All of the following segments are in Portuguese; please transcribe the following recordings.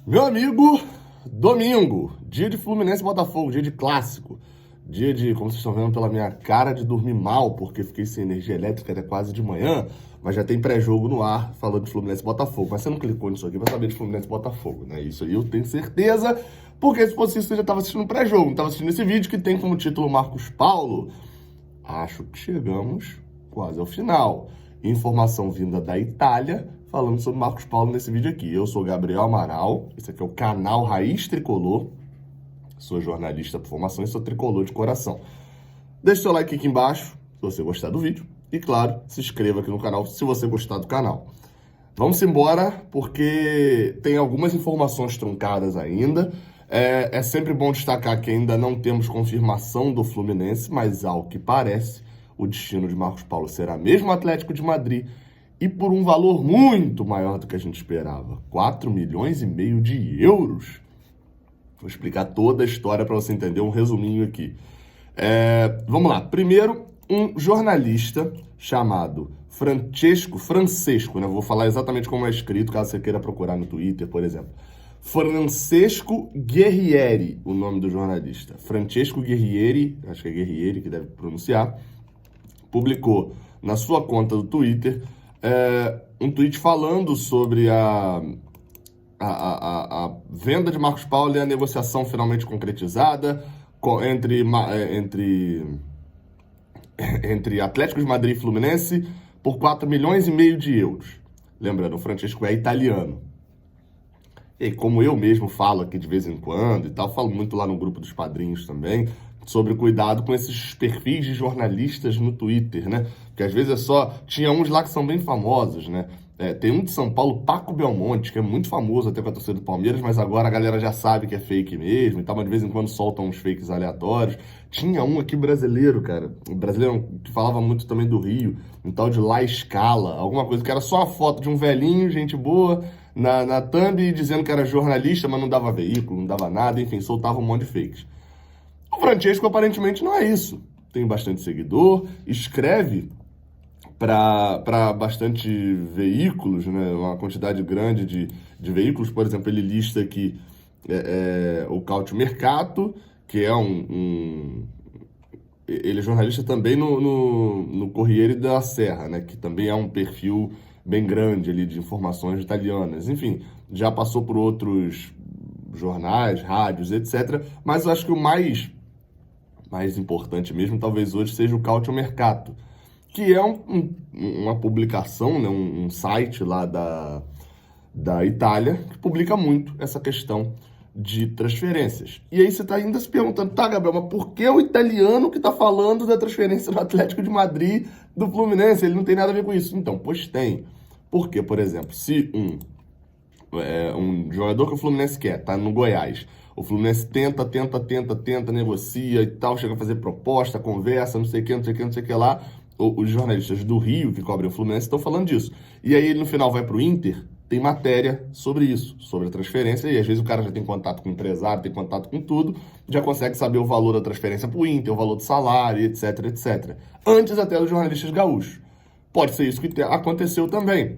Meu amigo, domingo, dia de Fluminense e Botafogo, dia de clássico, dia de, como vocês estão vendo pela minha cara, de dormir mal, porque fiquei sem energia elétrica até quase de manhã, mas já tem pré-jogo no ar falando de Fluminense e Botafogo. Mas você não clicou nisso aqui pra saber de Fluminense e Botafogo, né? Isso aí eu tenho certeza, porque se fosse isso você já estava assistindo o pré-jogo, não estava assistindo esse vídeo que tem como título Marcos Paulo. Acho que chegamos quase ao final. Informação vinda da Itália, falando sobre Marcos Paulo nesse vídeo aqui. Eu sou Gabriel Amaral, esse aqui é o canal Raiz Tricolor. Sou jornalista por formação e sou tricolor de coração. Deixe seu like aqui embaixo, se você gostar do vídeo. E, claro, se inscreva aqui no canal se você gostar do canal. Vamos embora, porque tem algumas informações truncadas ainda. É sempre bom destacar que ainda não temos confirmação do Fluminense, mas ao que parece, o destino de Marcos Paulo será mesmo o Atlético de Madrid e por um valor muito maior do que a gente esperava. 4,5 milhões de euros. Vou explicar toda a história para você entender, um resuminho aqui. Vamos lá. Primeiro, um jornalista chamado Francesco, né? Vou falar exatamente como é escrito, caso você queira procurar no Twitter, por exemplo. Francesco Guerrieri, o nome do jornalista. Francesco Guerrieri, acho que é Guerrieri que deve pronunciar, publicou na sua conta do Twitter um tweet falando sobre a venda de Marcos Paulo e a negociação finalmente concretizada entre Atlético de Madrid e Fluminense por 4,5 milhões de euros. Lembrando, o Francesco é italiano. E como eu mesmo falo aqui de vez em quando e tal, falo muito lá no grupo dos padrinhos também, sobre cuidado com esses perfis de jornalistas no Twitter, né? Porque às vezes tinha uns lá que são bem famosos, né? Tem um de São Paulo, Paco Belmonte, que é muito famoso até com a torcida do Palmeiras, mas agora a galera já sabe que é fake mesmo e tal, mas de vez em quando soltam uns fakes aleatórios. Tinha um aqui brasileiro, cara, um brasileiro que falava muito também do Rio, um tal de La Scala, alguma coisa que era só a foto de um velhinho, gente boa, na thumb, dizendo que era jornalista, mas não dava veículo, não dava nada, enfim, soltava um monte de fakes. O Francesco aparentemente não é isso. Tem bastante seguidor, escreve para bastante veículos, né? Uma quantidade grande de veículos. Por exemplo, ele lista aqui o Cautio Mercato, que é ele é jornalista também no Corriere della Sera, né? Que também é um perfil bem grande ali de informações italianas. Enfim, já passou por outros jornais, rádios, etc. Mas eu acho que o mais importante mesmo, talvez hoje, seja o Cautio Mercato, que é uma publicação, né, um site lá da Itália, que publica muito essa questão de transferências. E aí você está ainda se perguntando, tá, Gabriel, mas por que o italiano que está falando da transferência do Atlético de Madrid do Fluminense? Ele não tem nada a ver com isso. Então, pois tem. Porque, por exemplo, se um jogador que o Fluminense quer, tá no Goiás, o Fluminense tenta, negocia e tal, chega a fazer proposta, conversa, não sei o que lá. Os jornalistas do Rio, que cobrem o Fluminense, estão falando disso. E aí ele no final vai pro Inter, tem matéria sobre isso, sobre a transferência, e às vezes o cara já tem contato com o empresário, tem contato com tudo, já consegue saber o valor da transferência pro Inter, o valor do salário, etc. Antes até dos jornalistas gaúchos. Pode ser isso que aconteceu também,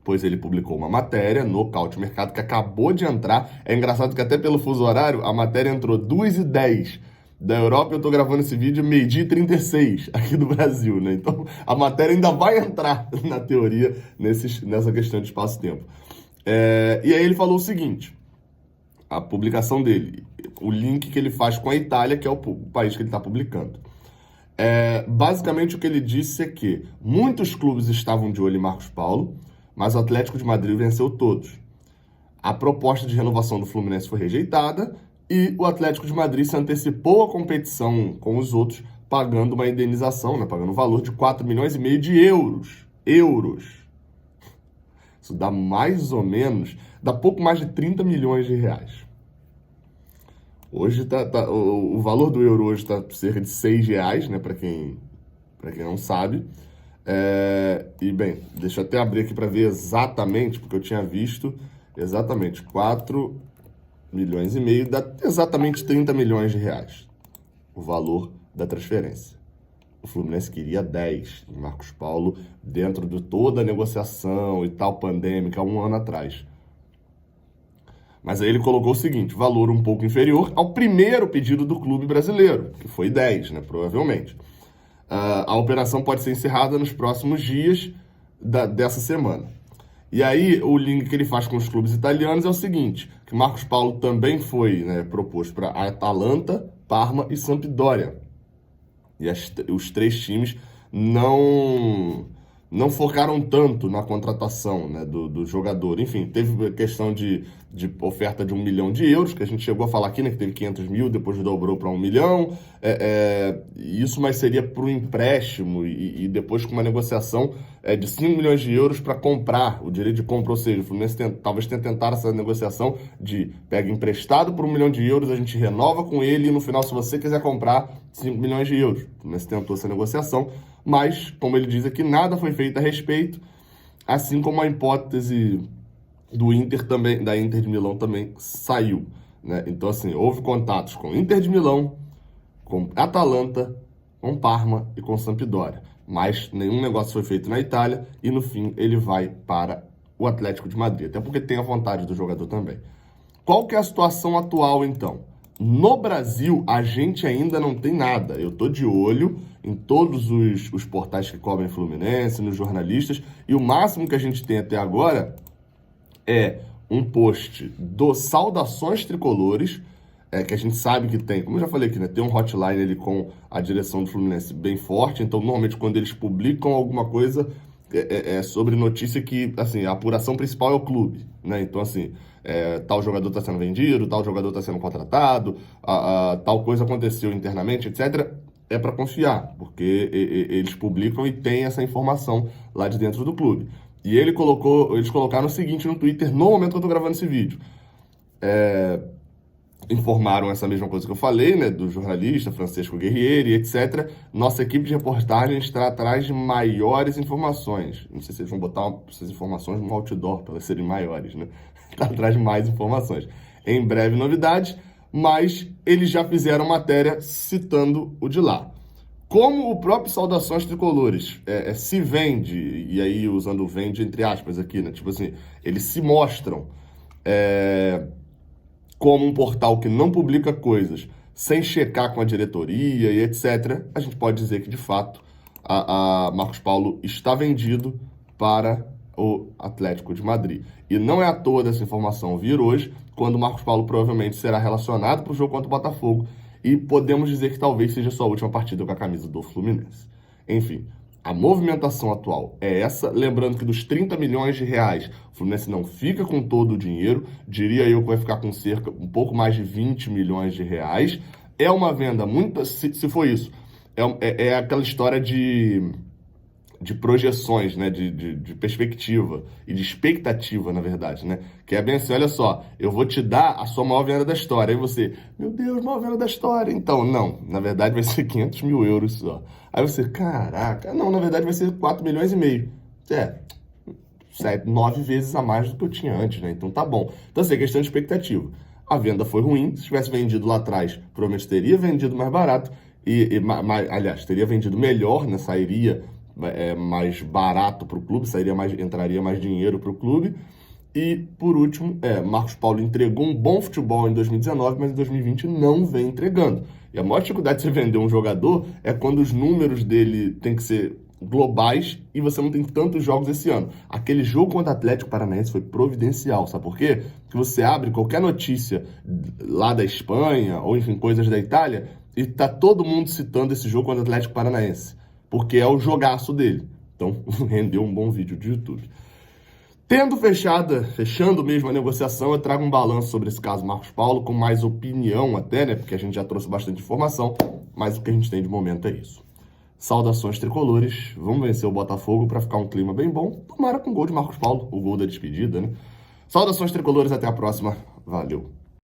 pois ele publicou uma matéria no Cautio Mercato que acabou de entrar. É engraçado que até pelo fuso horário, a matéria entrou 2h10 da Europa. Eu tô gravando esse vídeo 12h36 aqui do Brasil, né? Então, a matéria ainda vai entrar, na teoria, nessa questão de espaço-tempo. E aí ele falou o seguinte, a publicação dele, o link que ele faz com a Itália, que é o país que ele está publicando. Basicamente, o que ele disse é que muitos clubes estavam de olho em Marcos Paulo, mas o Atlético de Madrid venceu todos. A proposta de renovação do Fluminense foi rejeitada e o Atlético de Madrid se antecipou à competição com os outros, pagando uma indenização, né, pagando um valor de 4,5 milhões de euros. Isso dá mais ou menos, dá pouco mais de 30 milhões de reais. Hoje o valor do euro hoje está cerca de R$6, né, para quem não sabe. E bem, deixa eu até abrir aqui para ver exatamente, porque eu tinha visto exatamente 4,5 milhões, dá exatamente 30 milhões de reais o valor da transferência. O Fluminense queria 10 de Marcos Paulo dentro de toda a negociação e tal pandêmica há um ano atrás. Mas aí ele colocou o seguinte, valor um pouco inferior ao primeiro pedido do clube brasileiro, que foi 10, né, provavelmente. A operação pode ser encerrada nos próximos dias dessa semana. E aí, o link que ele faz com os clubes italianos é o seguinte, que Marcos Paulo também foi, né, proposto para Atalanta, Parma e Sampdoria. E os 3 times não focaram tanto na contratação, né, do jogador. Enfim, teve a questão de oferta de 1 milhão de euros, que a gente chegou a falar aqui, né, que teve 500 mil, depois dobrou para 1 milhão. Isso, mas seria para o empréstimo e depois com uma negociação de 5 milhões de euros para comprar, o direito de compra. Ou seja, o Fluminense talvez tenha tentado essa negociação de pega emprestado por 1 milhão de euros, a gente renova com ele e no final, se você quiser comprar, 5 milhões de euros. O Fluminense tentou essa negociação, mas, como ele diz aqui, nada foi feito a respeito, assim como a hipótese do Inter também, da Inter de Milão também saiu, né? Então, assim, houve contatos com Inter de Milão, com Atalanta, com Parma e com Sampdoria, mas nenhum negócio foi feito na Itália e, no fim, ele vai para o Atlético de Madrid, até porque tem a vontade do jogador também. Qual que é a situação atual, então? No Brasil, a gente ainda não tem nada. Eu tô de olho em todos os portais que cobrem Fluminense, nos jornalistas, e o máximo que a gente tem até agora é um post do Saudações Tricolores, que a gente sabe que tem, como eu já falei aqui, né, tem um hotline ali com a direção do Fluminense bem forte, então normalmente quando eles publicam alguma coisa é sobre notícia que, assim, a apuração principal é o clube, né? Então, assim, tal jogador está sendo vendido, tal jogador está sendo contratado, tal coisa aconteceu internamente, etc. É para confiar, porque eles publicam e tem essa informação lá de dentro do clube. E eles colocaram o seguinte no Twitter no momento que eu tô gravando esse vídeo. Informaram essa mesma coisa que eu falei, né, do jornalista Francisco Guerrieri, etc. Nossa equipe de reportagem está atrás de maiores informações. Não sei se eles vão botar essas informações no outdoor para elas serem maiores, né? Está atrás de mais informações. Em breve novidades, mas eles já fizeram matéria citando o de lá. Como o próprio Saudações Tricolores se vende, e aí usando o vende entre aspas aqui, né? Tipo assim, eles se mostram como um portal que não publica coisas sem checar com a diretoria e etc., a gente pode dizer que, de fato, a Marcos Paulo está vendido para o Atlético de Madrid. E não é à toa dessa informação vir hoje, quando o Marcos Paulo provavelmente será relacionado para o jogo contra o Botafogo, e podemos dizer que talvez seja sua última partida com a camisa do Fluminense. Enfim, a movimentação atual é essa, lembrando que dos 30 milhões de reais, o Fluminense não fica com todo o dinheiro, diria eu que vai ficar com cerca, um pouco mais de 20 milhões de reais. É uma venda muito, se for isso, é aquela história de projeções, né, de perspectiva e de expectativa, na verdade, né, que é bem assim, olha só, eu vou te dar a sua maior venda da história, aí você, meu Deus, maior venda da história, então, não, na verdade vai ser 500 mil euros só, aí você, caraca, não, na verdade vai ser 4 milhões e meio, 9 vezes a mais do que eu tinha antes, né, então tá bom, então assim, é questão de expectativa, a venda foi ruim, se tivesse vendido lá atrás, provavelmente teria vendido mais barato, aliás, teria vendido melhor, né, sairia mais barato para o clube, entraria mais dinheiro para o clube. E, por último, Marcos Paulo entregou um bom futebol em 2019, mas em 2020 não vem entregando. E a maior dificuldade de você vender um jogador é quando os números dele têm que ser globais e você não tem tantos jogos esse ano. Aquele jogo contra o Atlético Paranaense foi providencial, sabe por quê? Porque você abre qualquer notícia lá da Espanha, ou enfim, coisas da Itália, e tá todo mundo citando esse jogo contra o Atlético Paranaense, porque é o jogaço dele. Então, rendeu um bom vídeo de YouTube. Fechando mesmo a negociação, eu trago um balanço sobre esse caso Marcos Paulo, com mais opinião até, né? Porque a gente já trouxe bastante informação, mas o que a gente tem de momento é isso. Saudações tricolores, vamos vencer o Botafogo para ficar um clima bem bom. Tomara com o gol de Marcos Paulo, o gol da despedida, né? Saudações tricolores, até a próxima. Valeu!